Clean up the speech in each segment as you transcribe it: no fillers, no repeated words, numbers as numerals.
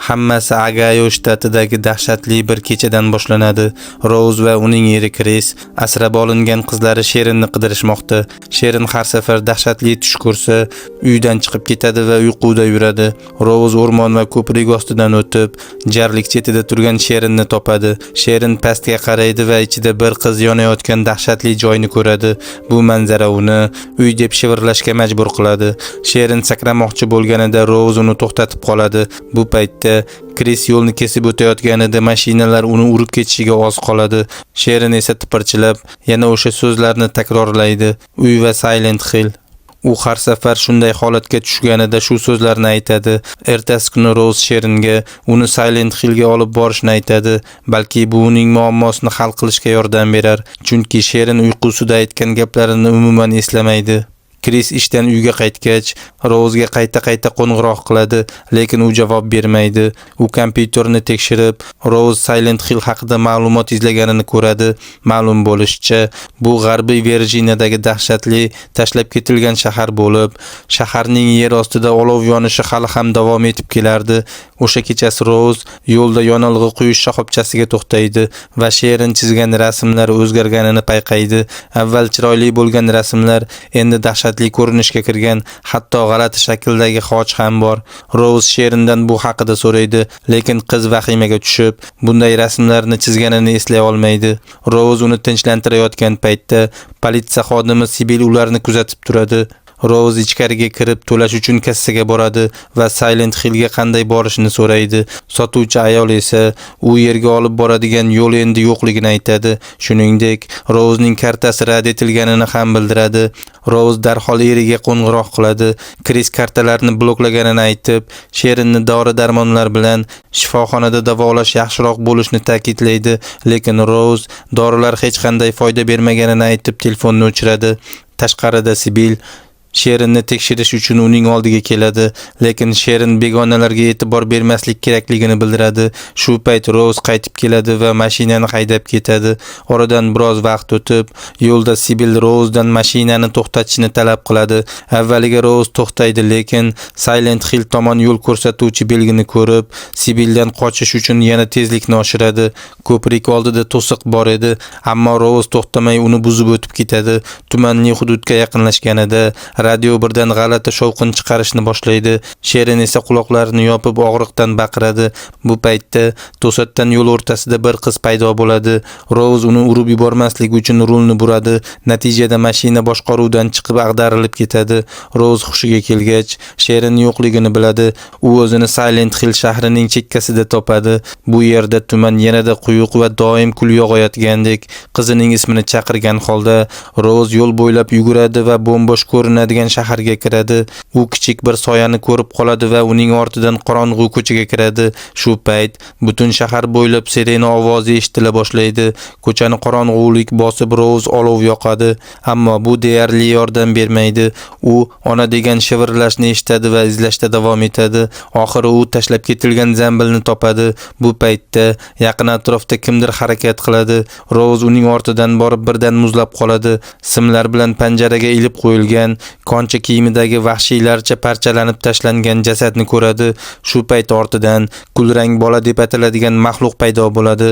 Hammasi Agayo shtatidagi dahshatli bir kechadan boshlanadi. Rose va uning eri Chris asrab olingan qizlari Sherinni qidirishmoqda. Sherin har safar dahshatli tush ko'rsa, uydan chiqib ketadi va uyquda yuradi. Rose o'rmon va ko'prik ostidan o'tib, jarlik chetida turgan Sherinni topadi. Sherin pastga qaraydi va ichida bir qiz yonayotgan dahshatli joyni ko'radi. Bu manzara uni uy deb shivirlashga majbur qiladi. Sherin sakramoqchi bo'lganida Rose uni to'xtatib qoladi. Bu paytda Chris yo'lni kesib o'tayotganida mashinalar uni urib ketishiga oz qoladi. Sherin esa tipirchilab yana o'sha so'zlarni takrorlaydi. Uy va Silent Hill. U har safar shunday holatga tushganida shu so'zlarni aytadi. Ertasi kuni Rose Sheringa uni Silent Hillga olib borishni aytadi. Balki bu uning muammosini hal qilishga yordam berar, chunki Sherin uyqusida aytgan gaplarini umuman eslamaydi. Chris ishdan uyga qaytgach, Rose'ga qayta qo'ng'iroq qiladi, lekin u javob bermaydi. U kompyuterni tekshirib, Rose Silent Hill haqida ma'lumot izlaganini ko'radi. Ma'lum bo'lishicha, bu G'arbiy Virginiyadagi dahshatli tashlab ketilgan shahar bo'lib, shaharning yer ostida olov yonishi hali ham davom etib kelardi. O'sha kechasi Rose yo'lda yonilg'i quyish shoxobchasiga to'xtaydi va Sherin chizgan rasmlar o'zgarganini payqaydi. Avval chiroyli bo'lgan rasmlar endi dahshatli ko'rinishga kirgan, hatto g'alati shakldagi xoch ham bor. Rose Sherindan bu haqida so'raydi, lekin qiz vahimaga tushib, bunday rasmlarni chizganini eslay olmaydi. Rose uni tinchlantirayotgan paytda politsiya xodimi Sibil ularni kuzatib turadi. Rose ichkariga kirib to'lash uchun kassaga boradi va Silent Hillga qanday borishni so'raydi. Sotuvchi ayol esa u yerga olib boradigan yo'l endi yo'qligini aytadi. Shuningdek, Rose'ning kartasi rad etilganini ham bildiradi. Rose darhol eriga qo'ng'iroq qiladi. Chris kartalarni bloklaganini aytib, Sherinni dori-darmonlar bilan shifoxonada davolash yaxshiroq bo'lishini ta'kidlaydi, lekin Rose dorilar hech qanday foyda bermaganini aytib telefonni o'chiradi. Tashqarida Sibil Sherinni tekshirish uchun uning oldiga keladi, lekin Sherin begonalarga e'tibor bermaslik kerakligini bildiradi. Shu payt Rose qaytib keladi va mashinani haydab ketadi. Oradan biroz vaqt o'tib, yo'lda Sibil Rose'dan mashinani to'xtatishni talab qiladi. Avvaliga Rose to'xtaydi, lekin Silent Hill tomon yo'l ko'rsatuvchi belgini ko'rib, Sibildan qochish uchun yana tezlikni oshiradi. Ko'prik oldida to'siq bor edi, ammo Rose to'xtamay uni buzib o'tib ketadi. Tumanli hududga yaqinlashganida radio birdan g'alati shovqin chiqarishni boshlaydi. Sherin esa quloqlarini yopib og'riqdan baqiradi. Bu paytda to'satdan yo'l o'rtasida bir qiz paydo bo'ladi. Rose uni urib yubormaslik uchun rulni buradi. Natijada mashina boshqaruvdan chiqib ag'darilib ketadi. Rose hushiga kelgach, Sherin yo'qligini biladi. U o'zini Silent Hill shahrining chekkasida topadi. Bu yerda tuman yanada quyuq va doim kul yog'ayotgandek. Qizining ismini chaqirgan holda Rose yo'l bo'ylab yuguradi va bo'mbo'sh ko'rinadigan shaharga kiradi. U kichik bir soyani ko'rib qoladi va uning ortidan qorong'u ko'chaga kiradi. Shu payt butun shahar bo'ylab sirena ovozi eshitila boshlaydi. Ko'chani qorong'ulik bosib Rose olov yoqadi, ammo bu deyarli yordam bermaydi. U ona degan shivirlashni eshitadi va izlashda davom etadi. Oxiri u tashlab ketilgan zambilni topadi. Bu paytda yaqin atrofda kimdir harakat qiladi. Rose uning ortidan borib birdan muzlab qoladi. Simlar bilan panjaraga ilib qo'yilgan koncha kiyimidagi vahshiylarcha parchalanib tashlangan jasadni ko'radi. Shu payt ortidan kulrang bola deb ataladigan maxluq paydo bo'ladi.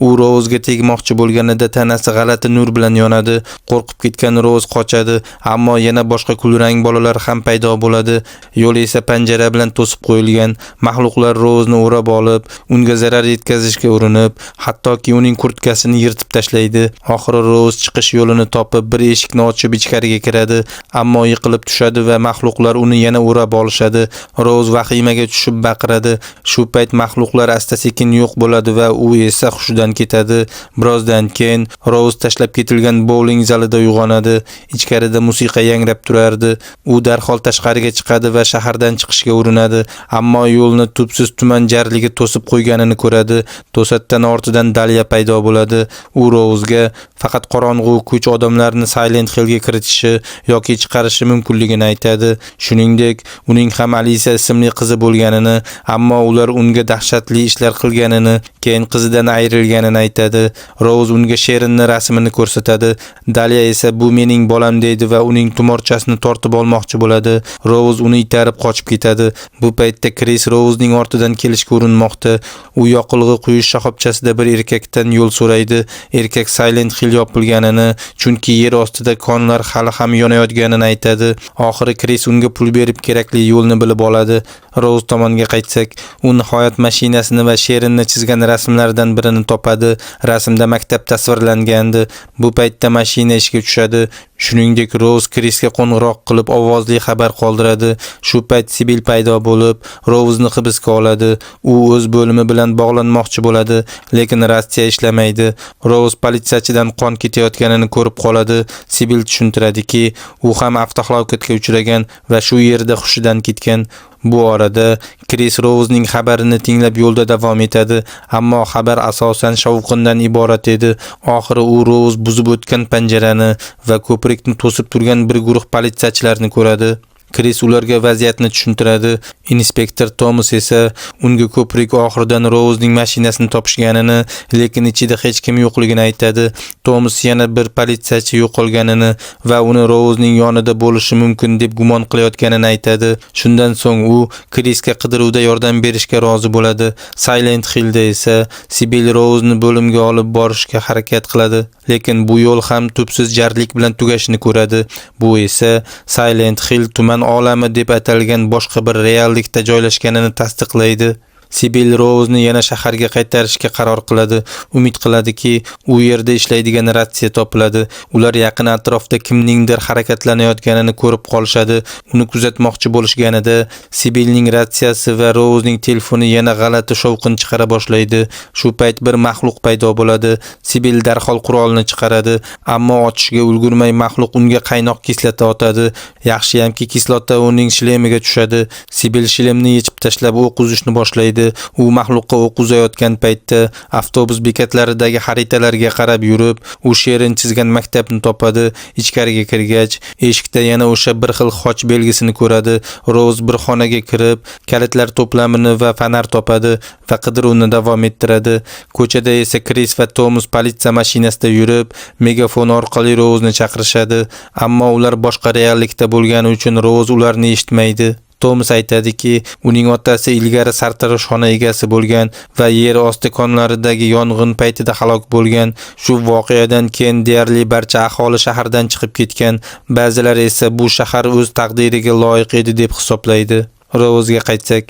U Rose'ga tegmoqchi bo'lganida tanasi g'alati nur bilan yonadi. Qo'rqib ketgan Rose qochadi, ammo yana boshqa kulrang bolalar ham paydo bo'ladi. Yo'l esa panjara bilan to'sib qo'yilgan. Mahluqlar Rose'ni o'rab olib, unga zarar yetkazishga urinib, hattoki uning kurtkasini yirtib tashlaydi. Oxiri Rose chiqish yo'lini topib, bir eshikni ochib ichkariga kiradi, ammo yiqilib tushadi va mahluqlar uni yana o'rab olishadi. Rose vahimaga tushib baqiradi. Shu payt mahluqlar asta-sekin yo'q bo'ladi va u esa hushidan ketadi. Birozdan keyin Rose tashlab ketilgan bowling zalida uyg'onadi. Ichkarida musiqa yangrab turardi. U darhol tashqariga chiqadi va shahardan chiqishga urinadi, ammo yo'lni tubsiz tuman jarligi to'sib qo'yganini ko'radi. To'satdan ortidan Dalya paydo bo'ladi. U Rose'ga faqat qorong'u kuch odamlarni Silent Hillga kiritishi yoki chiqarishi mumkinligini aytadi. Shuningdek, uning ham Alisa ismli qizi bo'lganini, ammo ular unga dahshatli ishlar qilganini, keyin qizidan ayrilgan kelganini aytadi. Rose unga Sharonning rasmini ko'rsatadi. Dalia esa bu mening bolam deydi va uning tumorchasini tortib olmoqchi bo'ladi. Rose uni itarib qochib ketadi. Bu paytda Chris Rosening ortidan kelishga urinmoqda. U yoqilg'i quyish shoxobchasida bir erkakdan yo'l so'raydi. Erkak Silent Hill yopilganini, chunki yer ostida konlar hali ham yonayotganini aytadi. Oxiri Chris unga pul berib kerakli yo'lni bilib oladi. Rose tomonga qaytsak, u nihoyat mashinasini va Sharonning chizgan rasmlardan birini topadi. Rasmda maktab tasvirlangandi. Bu paytda mashina ishga tushadi. Shuningdek, Rose Chrisga qo'ng'iroq qilib ovozli xabar qoldiradi. Shu payt Sibil paydo bo'lib, Rose'ni hibsga oladi. U o'z bo'limi bilan bog'lanmoqchi bo'ladi, lekin ratsiya ishlamaydi. Rose politsiyachidan qon ketayotganini ko'rib qoladi. Sibil tushuntiradiki, u ham avtohalokatga uchragan va shu yerda hushidan ketgan. Bu orada Chris Rose'ning xabarini tinglab yo'lda davom etadi, ammo xabar asosan shovqindan iborat edi. Oxiri u Rose buzib o'tgan panjarani va ko'prikni to'sib turgan bir guruh politsiyachilarni ko'radi. Chris ularga vaziyatni tushuntiradi. Inspektor Thomas esa unga ko'prik oxiridan Rose'ning mashinasini topishganini, lekin ichida hech kim yo'qligini aytadi. Thomas yana bir politsiyachi yo'qolganini va uni Rose'ning yonida bo'lishi mumkin deb gumon qilayotganini aytadi. Shundan so'ng u Chrisga qidiruvda yordam berishga rozi bo'ladi. Silent Hillda esa Sibyl Rose'ni bo'limga olib borishga harakat qiladi, lekin bu yo'l ham tubsiz jarlik bilan tugashini ko'radi. Bu esa Silent Hill tuman olami deb atalgan boshqa bir reallikda joylashganini tasdiqlaydi. Sibyl Rose'ni yana shaharga qaytarishga qaror qiladi. Umid qiladiki, u yerda ishlaydigan ratsiya topiladi. Ular yaqin atrofda kimningdir harakatlanayotganini ko'rib qolishadi. Uni kuzatmoqchi bo'lishganida Sibylning ratsiyasi va Rose'ning telefoni yana g'alati shovqin chiqara boshlaydi. Shu payt bir maxluq paydo bo'ladi. Sibyl darhol qurolni chiqaradi, ammo ochishga ulgurmay maxluq unga qaynoq kislota otadi. Yaxshiyamki kislota uning shlemiga tushadi. Sibyl shlemni yechib tashlab o'q uzishni boshlaydi. U maxluqqa o'q uzayotgan paytda avtobus bekatlaridagi xaritalarga qarab yurib, u Sharon chizgan maktabni topadi. Ichkariga kirgach, eshikda yana o'sha bir xil xoch belgisini ko'radi. Rose bir xonaga kirib, kalitlar to'plamini va fanar topadi va qidiruvni davom ettiradi. Ko'chada esa Chris va Thomas politsiya mashinasida yurib, megafon orqali Rose'ni chaqirishadi, ammo ular boshqa reallikda bo'lgani uchun Rose ularni eshitmaydi. Thomas aytadiki, uning otasi ilgari sartaroshxona egasi bo'lgan va yer osti konlaridagi yong'in paytida halok bo'lgan. Shu voqeadan keyin deyarli barcha aholi shahardan chiqib ketgan. Ba'zilari esa bu shahar o'z taqdiriga loyiq edi deb hisoblaydi. Rose'ga qaytsak,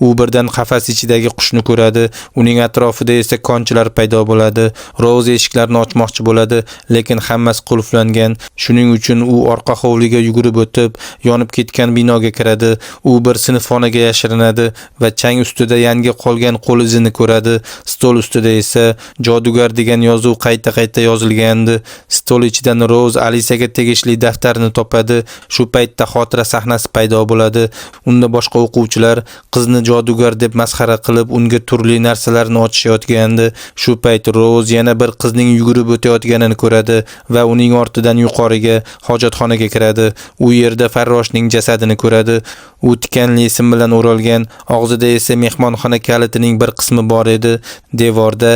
u birdan qafas ichidagi qushni ko'radi. Uning atrofida esa konchilar paydo bo'ladi. Rose eshiklarni ochmoqchi bo'ladi, lekin hammasi qulflangan. Shuning uchun u orqa hovliga yugurib o'tib, yonib ketgan binoga kiradi. U bir sinfxonaga yashirinadi va chang ustida yangi qolgan qo'l izini ko'radi. Stol ustida esa jodugar degan yozuv qayta-qayta yozilgandi. Stol ichidan Rose Alisaga tegishli daftarni topadi. Shu paytda xotira sahnasi paydo bo'ladi. Unda boshqa o'quvchilar qizni jodugar deb masxara qilib unga turli narsalarni ochishayotgandi. Shu payt Rose yana bir qizning yugurib o'tayotganini ko'radi va uning ortidan yuqoriga hojatxonaga kiradi. U yerda farroshning jasadini ko'radi. U tikanli sim bilan o'ralgan, og'zida esa mehmonxona kalitining bir qismi bor edi. Devorda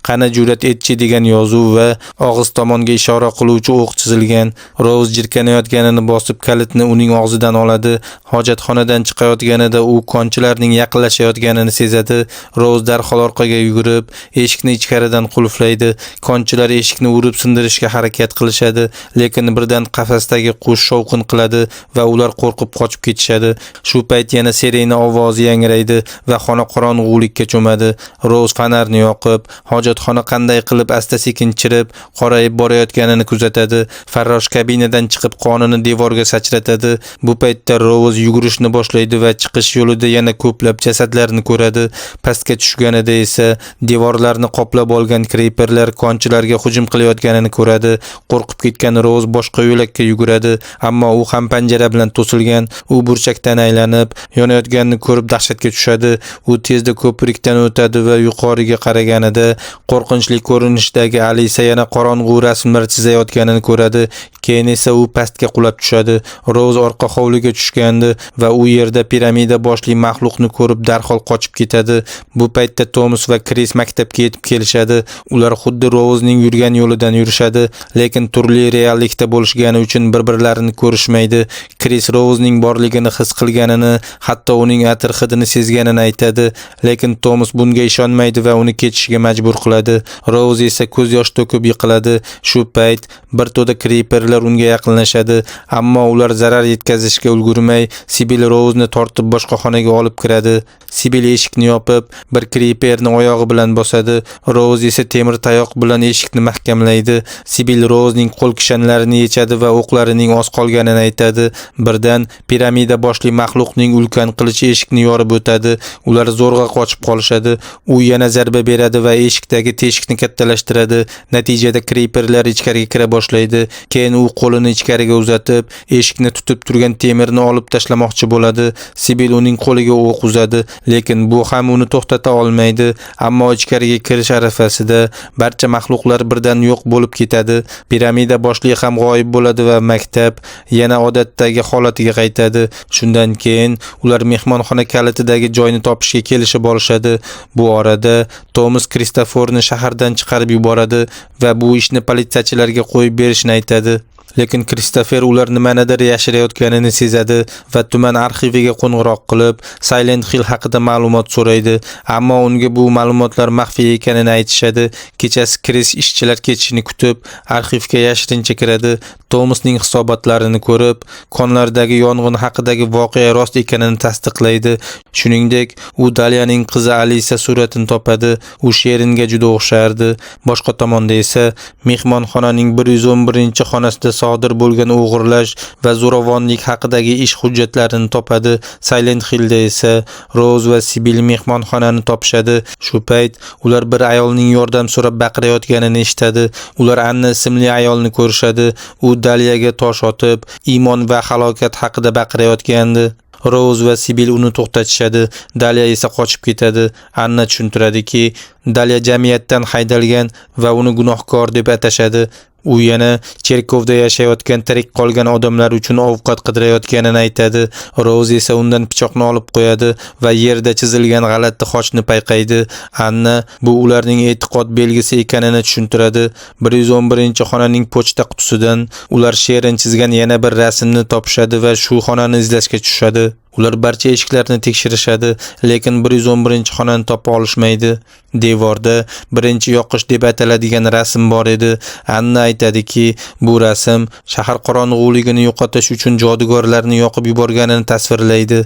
qana jur'at etchi degan yozuv va og'iz tomonga ishora qiluvchi o'q chizilgan. Rose jirkanayotganini bosib kalitni uning og'zidan oladi. Hojatxonadan chiqayotganida u konchilarning yaqinlashayotganini sezadi. Rose darhol orqaga yugurib, eshikni ichkaridan qulflaydi. Konchilar eshikni urib sindirishga harakat qilishadi, lekin birdan qafasdagi qush shovqin qiladi va ular qo'rqib qochib ketishadi. Shu payt yana sirena ovozi yangraydi va xona qorong'ulikka cho'madi. Rose fanarni yoqib, hojatxona qanday qilib asta-sekin chirib, qorayib borayotganini kuzatadi. Farrosh kabinadan chiqib qonini devorga sachratadi. Bu paytda Rose yugurishni boshlaydi va chiqish yo'lida yana ko'plab jasadlarni ko'radi. Pastga tushganida esa devorlarni qoplab olgan creeperlar konchilarga hujum qilayotganini ko'radi. Qo'rqib ketgan Rose boshqa yo'lakka yuguradi, ammo u ham panjara bilan to'silgan. U burchakdan aylanib, yonayotganini ko'rib dahshatga tushadi. U tezda ko'prikdan o'tadi va yuqoriga qaraganida Qo'rqinchli ko'rinishdagi Alisa yana qorong'u rasmlar chizayotganini ko'radi. Keyin esa u pastga qulab tushadi. Rouz orqa hovliga tushgandi va u yerda piramida boshli maxluqni ko'rib darhol qochib ketadi. Bu paytda Tomas va Kris maktabga yetib kelishadi. Ular xuddi Rouzning yurgan yo'lidan yurishadi, lekin turli reallikda bo'lishgani uchun bir-birlarini ko'rishmaydi. Kris Rouzning borligini his qilganini, hatto uning atir hidini sezganini aytadi, lekin Tomas bunga ishonmaydi va uni ketishga majbur qiladi. Rouz esa ko'z yosh to'kib yiqiladi. Shu payt bir to'da kriperlar unga yaqinlashadi, ammo ular zarar yetkazishga ulgurmay, Sibil Rouzni tortib boshqa xonaga olib kiradi. Sibil eshikni yopib, bir kriperni oyog'i bilan bosadi. Rouz esa temir tayoq bilan eshikni mahkamlaydi. Sibil Rouzning qo'l kishanlarini yechadi va o'qlarining oz qolganini aytadi. Birdan piramida boshli maxluqning ulkan qilichi eshikni yorib o'tadi. Ular zo'rg'a qochib qolishadi. U yana zarba beradi va eshikdagi teshikni kattalashtiradi. Natijada kriperlar ichkariga kira boshlaydi. Keyin u qo'lini ichkariga uzatib, eshikni tutib turgan temirni olib tashlamoqchi bo'ladi. Sibil uning qo'liga o'q uzadi, lekin bu ham uni to'xtata olmaydi. Ammo ichkariga kirish arafasida barcha maxluqlar birdan yo'q bo'lib ketadi. Piramida boshli ham g'oyib bo'ladi va maktab yana odatdagi holatiga qaytadi. Shundan keyin ular mehmonxona kalitidagi joyni topishga kelishib olishadi. Bu orada Tomas Kristoforni shahardan chiqarib yuboradi va bu ishni politsiyachilarga qo'yib berishni aytadi. Lekin Kristofer ular nimanidir yashirayotganini sezadi va tuman arxiviga qo'ng'iroq qilib, Silent Hill haqida ma'lumot so'raydi, ammo unga bu ma'lumotlar maxfiy ekanini aytishadi. Kechasi Kris ishchilar ketishini kutib, arxivga yashirincha kiradi. Tomasning hisobotlarini ko'rib, konlardagi yong'in haqidagi voqea rost ekanini tasdiqlaydi. Shuningdek, u Daliyaning qizi Alisa suratini topadi. U Sheringa juda o'xshardi. Boshqa tomonda esa mehmonxonaning 111-xonasida sodir bo'lgan o'g'irlash va zo'ravonlik haqidagi ish hujjatlarini topadi. Silent Hillda esa Rouz va Sibil mehmonxonani topishadi. Shu payt ular bir ayolning yordam so'rab baqirayotganini eshitadi. Ular Anna ismli ayolni ko'rishadi. U Daliyaga tosh otib, iymon va halokat haqida baqirayotgandi. Rouz va Sibil uni to'xtatishadi. Daliya esa qochib ketadi. Anna tushuntiradiki, Daliya jamiyatdan haydalgan va uni gunohkor deb atashadi. U yana cherkovda yashayotgan tirik qolgan odamlar uchun ovqat qidirayotganini aytadi. Rouz esa undan pichoqni olib qo'yadi va yerda chizilgan g'alati xochni payqaydi. Anna bu ularning e'tiqod belgisi ekanini tushuntiradi. 111-xonaning pochta qutisidan ular Sherin chizgan yana bir rasmni topishadi va shu xonani izlashga tushadi. Ular barcha eshiklarni tekshirishadi, lekin 111-xonani topa olishmaydi. Devorda birinchi yoqish deb ataladigan rasm bor edi. Anna aytadiki, bu rasm shahar qorong'uligini yo'qotish uchun jodugarlarni yoqib yuborganini tasvirlaydi.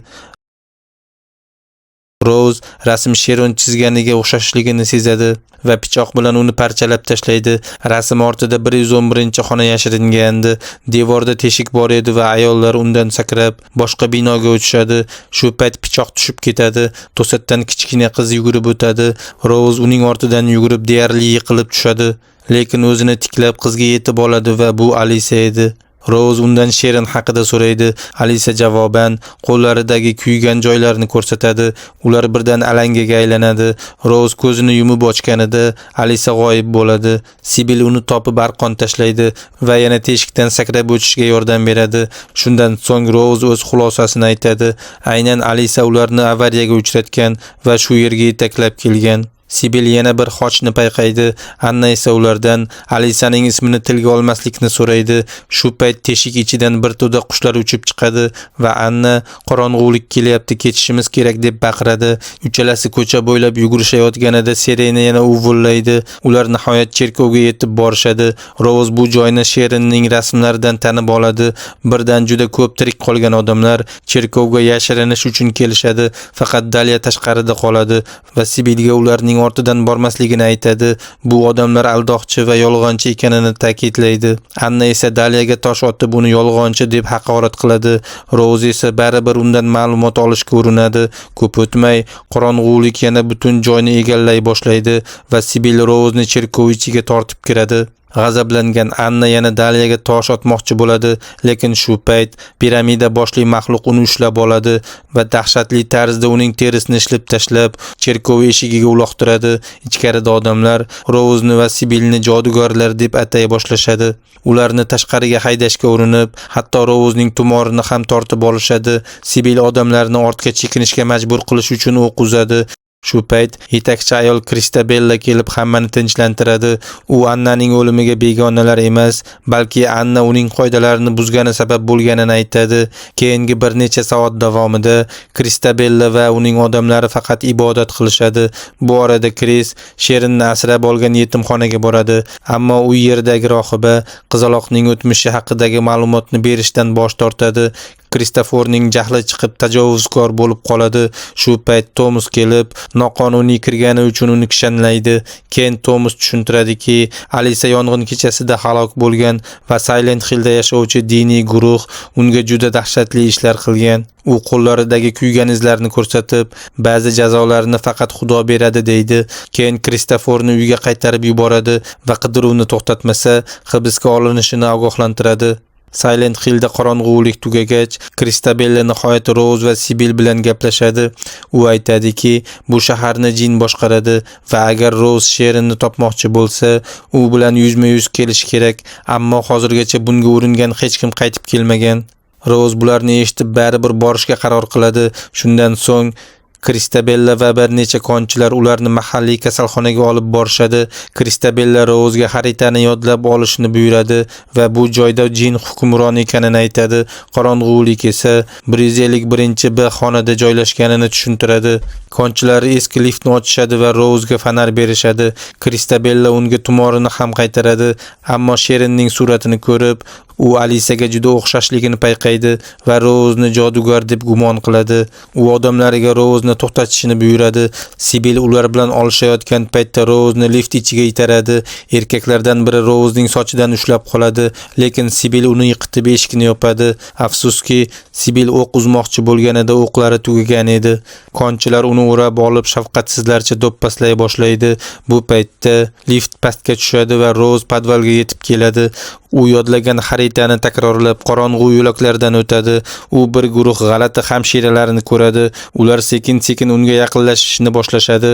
Rouz rasm Sheron chizganiga o'xshashligini sezadi va pichoq bilan uni parchalab tashlaydi. Rasm ortida 111-xona yashiringandi. Devorda teshik bor edi va ayollar undan sakrab boshqa binoga o'tishadi. Shu payt pichoq tushib ketadi. To'satdan kichkina qiz yugurib o'tadi. Rouz uning ortidan yugurib deyarli yiqilib tushadi, lekin o'zini tiklab qizga yetib oladi va bu Alisa edi. Rouz undan Sherin haqida so'raydi. Alisa javoban qo'llaridagi kuygan joylarni ko'rsatadi. Ular birdan alangaga aylanadi. Rouz ko'zini yumib ochganida Alisa g'oyib bo'ladi. Sibil uni topib arqon tashlaydi va yana teshikdan sakrab o'tishga yordam beradi. Shundan so'ng Rouz o'z xulosasini aytadi. Aynan Alisa ularni avariyaga uchratgan va shu yerga yetaklab kelgan. Sibil yana bir xochni payqaydi. Anna esa ulardan Alisaning ismini tilga olmaslikni so'raydi. Shu payt teshik ichidan bir to'da qushlar uchib chiqadi va Anna qorong'ulik kelyapti, ketishimiz kerak deb baqiradi. Uchalasi ko'cha bo'ylab yugurishayotganida sirena yana uvullaydi. Ular nihoyat cherkovga yetib borishadi. Rouz bu joyni Sherinning rasmlaridan tanib oladi. Birdan juda ko'p tirik qolgan odamlar cherkovga yashirinish uchun kelishadi. Faqat Daliya tashqarida qoladi va Sibilga ularning ortidan bormasligini aytadi. Bu odamlar aldoqchi va yolg'onchi ekanini ta'kidlaydi. Anna esa Daliyaga tosh otib uni yolg'onchi deb haqorat qiladi. Rouz esa baribir undan ma'lumot olishga urinadi. Ko'p o'tmay qorong'ulik yana butun joyni egallay boshlaydi va Sibil Rouzni cherkov ichiga tortib kiradi. G'azablangan Anna yana Daliyaga tosh otmoqchi bo'ladi, lekin shu payt piramida boshli maxluq uni ushlab oladi va dahshatli tarzda uning terisini ishlab tashlab, cherkov eshigiga uloqtiradi. Ichkarida odamlar Rouzni va Sibilni jodugarlar deb atay boshlashadi. Ularni tashqariga haydashga urinib, hatto Rouzning tumorini ham tortib olishadi. Sibil odamlarni ortga chekinishga majbur qilish uchun o'q uzadi. Shu payt yetakchi ayol Kristabella kelib hammani tinchlantiradi. U Annaning o'limiga begonalar emas, balki Anna uning qoidalarini buzgani sabab bo'lganini aytadi. Keyingi bir necha soat davomida Kristabella va uning odamlari faqat ibodat qilishadi. Bu orada Kris Sherinni asrab olgan yetimxonaga boradi, ammo u yerdagi rohiba qizaloqning o'tmishi haqidagi ma'lumotni berishdan bosh tortadi. Kristoforning jahli chiqib tajovuzkor bo'lib qoladi. Shu payt Tomus kelib, noqonuniy kirgani uchun uni kishanlaydi. Keyin Tomus tushuntiradiki, Alisa yong'in kechasida halok bo'lgan va Silent Hillda yashovchi diniy guruh unga juda dahshatli ishlar qilgan. U qo'llaridagi kuygan izlarni ko'rsatib, ba'zi jazolarni faqat Xudo beradi deydi. Keyin Kristoforni uyga qaytarib yuboradi va qidiruvni to'xtatmasa, hibsga olinishini ogohlantiradi. Silent Hillda qorong'ulik tugagach, Kristabella nihoyat Rouz va Sibil bilan gaplashadi. U aytadiki, bu shaharni jin boshqaradi va agar Rouz Sherinni topmoqchi bo'lsa, u bilan yuzma-yuz kelish kerak, ammo hozirgacha bunga uringan hech kim qaytib kelmagan. Rouz bularni eshitib baribir borishga qaror qiladi. Shundan so'ng Kristabella va bir necha konchilar ularni mahalliy kasalxonaga olib borishadi. Kristabella Rouzga xaritani yodlab olishni buyuradi va bu joyda jin hukmron ekanini aytadi. Qorong'ulik esa 151 B xonada joylashganini tushuntiradi. Konchilar eski liftni ochishadi va Rouzga fanar berishadi. Kristabella unga tumorini ham qaytaradi, ammo Sherinning suratini ko'rib, u Alisaga juda o'xshashligini payqaydi va Rouzni jodugar deb gumon qiladi. U odamlariga Rouzni to'xtatishni buyuradi. Sibil ular bilan olishayotgan paytda Rouzni lift ichiga itaradi. Erkaklardan biri Rouzning sochidan ushlab qoladi, lekin Sibil uni yiqitib eshikni yopadi. Afsuski, Sibil o'q uzmoqchi bo'lganida o'qlari tugagan edi. Konchilar uni o'rab olib shafqatsizlarcha do'pposlay boshlaydi. Bu paytda lift pastga tushadi va Rouz podvalga yetib keladi. U yodlagan xaritani takrorlab qorong'u yo'laklardan o'tadi. U bir guruh g'alati hamshiralarni ko'radi. Ular sekin-sekin unga yaqinlashishni boshlashadi,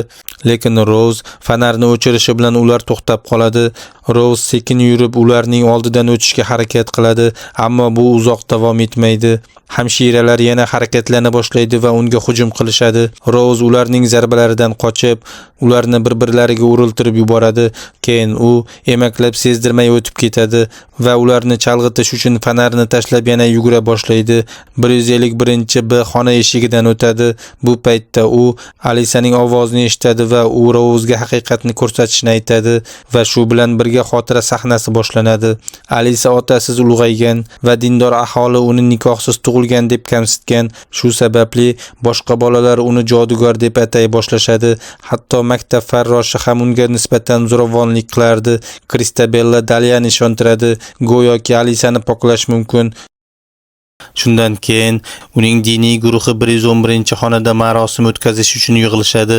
lekin Rouz fanarni o'chirishi bilan ular to'xtab qoladi. Rouz sekin yurib ularning oldidan o'tishga harakat qiladi, ammo bu uzoq davom etmaydi. Hamshiralar yana harakatlana boshlaydi va unga hujum qilishadi. Rouz ularning zarbalaridan qochib, ularni bir-birlariga uriltirib yuboradi. Keyin u emaklab sezdirmay o'tib ketadi va ularni chalg'itish uchun fanarni tashlab yana yugura boshlaydi. 151 B xona eshigidan o'tadi. Bu paytda u Alisaning ovozini eshitadi va u Rouzga haqiqatni ko'rsatishni aytadi va shu bilan birga xotira sahnasi boshlanadi. Alisa otasiz ulg'aygan va dindor aholi uni nikohsiz tug'ilgan deb kamsitgan. Shu sababli boshqa bolalar uni jodugar deb atay boshlashadi. Hatto maktab farroshi ham unga nisbatan zo'ravonlik qilardi. Kristabella Daliyani ishontiradi, go'yoki Alisani poklash mumkin. Shundan keyin uning diniy guruhi 111-xonada marosim o'tkazish uchun yig'ilishadi.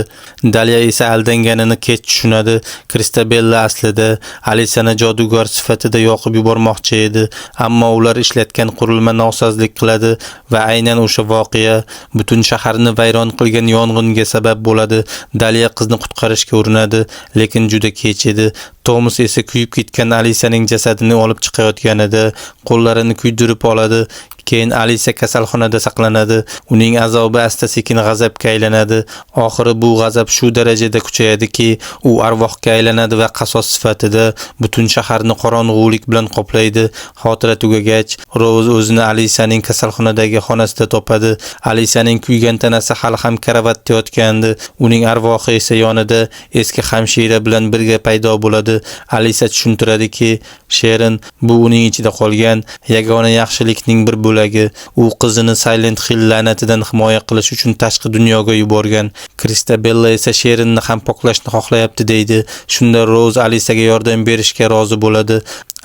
Daliya esa aldanganini kech tushunadi. Kristabella aslida Alisani jodugar sifatida yoqib yubormoqchi edi, ammo ular ishlatgan qurilma nosozlik qiladi va aynan o'sha voqea butun shaharni vayron qilgan yong'inga sabab bo'ladi. Daliya qizni qutqarishga urinadi, lekin juda kech edi. Tomus esa kuyib ketgan Alisaning jasadini olib chiqayotganida qo'llarini kuydirib oladi. Keyin Alisa kasalxonada saqlanadi. Uning azobi asta-sekin g'azabga aylanadi. Oxiri bu g'azab shu darajada kuchayadiki, u arvohga aylanadi va qasos sifatida butun shaharni qorong'ulik bilan qoplaydi. Xotira tugagach, Rouz o'zini Alisaning kasalxonadagi xonasida topadi. Alisaning kuygan tanasi hali ham karavotda yotgandi. Uning arvohi esa yonida eski hamshira bilan birga paydo bo'ladi. Alisa tushuntiradiki, Sherin bu uning ichida qolgan yagona yaxshilikning bir bo'lagi. U qizini Silent Hill la'natidan himoya qilish uchun tashqi dunyoga yuborgan. Kristabella esa Sherinni ham poklashni xohlayapti deydi. Shunda Rouz Alisaga yordam berishga rozi bo'ladi.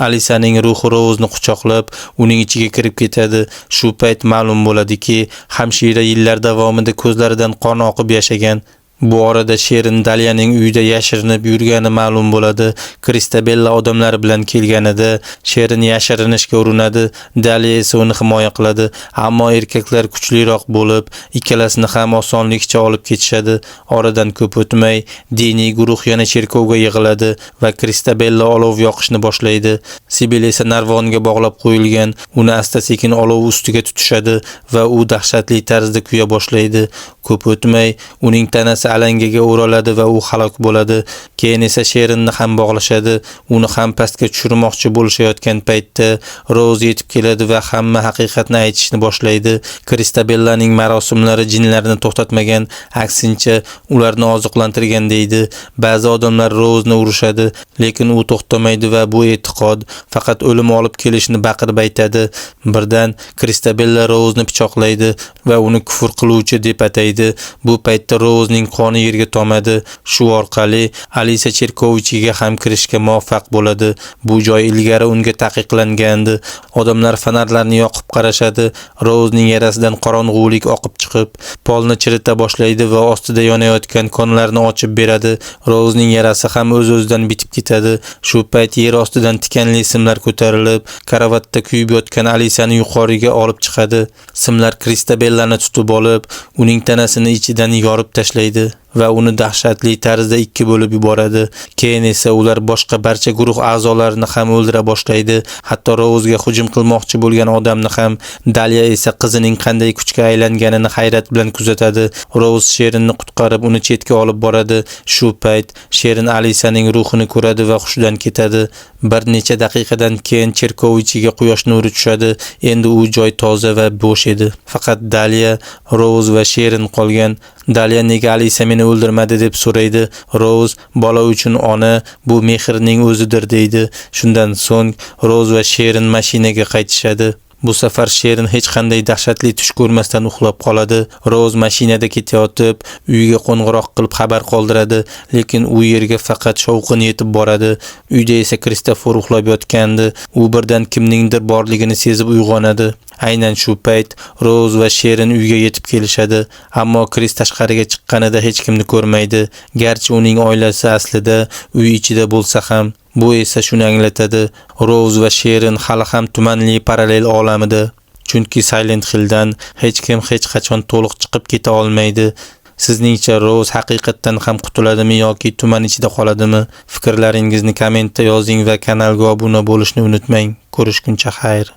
Alisaning ruhi Rouzni quchoqlab, uning ichiga kirib ketadi. Shu payt ma'lum bo'ladiki, hamshira yillar davomida ko'zlaridan qon oqib yashagan. Bu orada Sherin Dalianing uyida yashirinib yurgani ma'lum bo'ladi. Kristabella odamlar bilan kelganida Sherin yashirinishga urinadi, Dalia esa uni himoya qiladi, ammo erkaklar kuchliroq bo'lib, ikkalasini ham osonlikcha olib ketishadi. Oradan ko'p o'tmay, diniy guruh yana cherkovga yig'iladi va Kristabella olov yoqishni boshlaydi. Sibil esa narvonga bog'lab qo'yilgan, uni asta-sekin olov ustiga tutishadi va u dahshatli tarzda kuya boshlaydi. Ko'p o'tmay, uning tanasi alangaga o'raladi va u halok bo'ladi. Keyin esa Sherinni ham bog'lashadi. Uni ham pastga tushirmoqchi bo'lishayotgan paytda Rose yetib keladi va hamma haqiqatni aytishni boshlaydi. Kristabellaning marosimlari jinlarni to'xtatmagan, aksincha ularni oziqlantirgan deydi. Ba'zi odamlar Rose'ni urishadi, lekin u to'xtamaydi va bu e'tiqod faqat o'lim olib kelishni baqirib aytadi. Birdan Kristabella Rose'ni pichoqlaydi va uni kufr qiluvchi deb ataydi. Bu paytda Rose'ning qoni yerga tomadi. Shu orqali Alisa cherkov ichiga ham kirishga muvaffaq bo'ladi. Bu joy ilgari unga taqiqlangandi. Odamlar fonarlarni yoqib qarashadi. Rose'ning yarasidan qorong'ulik oqib chiqib, polni chirita boshlaydi va ostida yonayotgan konlarni ochib beradi. Rose'ning yarasi ham o'z-o'zidan bitib ketadi. Shu payt yer ostidan tikanli simlar ko'tarilib, karavotda kuyib yotgan Alisani yuqoriga olib chiqadi. Simlar Kristabellani tutib olib, uning tanasini ichidan yorib tashlaydi va uni dahshatli tarzda ikki bo'lib yuboradi. Keyin esa ular boshqa barcha guruh a'zolarini ham o'ldira boshlaydi. Hatto Rose'ga hujum qilmoqchi bo'lgan odamni ham. Dalia esa qizining qanday kuchga aylanganini hayrat bilan kuzatadi. Rose Sherinni qutqarib uni chetga olib boradi. Shu payt Sherin Alisaning ruhini ko'radi va hushidan ketadi. Bir necha daqiqadan keyin cherkov ichiga quyosh nuri tushadi. Endi u joy toza va bo'sh edi. Faqat Dalia, Rose va Sherin qolgan. Dalia nega Alisa meni o'ldirmadi deb so'raydi. Rose bola uchun ona bu mehrning o'zidir deydi. Shundan so'ng Rose va Sherin mashinaga qaytishadi. Bu safar Sherin hech qanday dahshatli tush ko'rmasdan uxlab qoladi. Rose mashinada ketayotib, uyiga qo'ng'iroq qilib xabar qoldiradi, lekin u yerga faqat shovqin yetib boradi. Uyda esa Kristofer uxlab yotgandi. U birdan kimningdir borligini sezib uyg'onadi. Aynan shu payt Rose va Sherin uyga yetib kelishadi, ammo Kris tashqariga chiqqanida hech kimni ko'rmaydi. Garchi uning oilasi aslida uy ichida bo'lsa ham, bu esa shuni anglatadi. Rose va Sherin hali ham tumanli parallel olamida. Chunki Silent Hilldan hech kim hech qachon to'liq chiqib keta olmaydi. Sizningcha Rose haqiqatdan ham qutuladimi yoki tuman ichida qoladimi? Fikrlaringizni kommentda yozing va kanalga obuna bo'lishni unutmang. Ko'rishguncha xayr.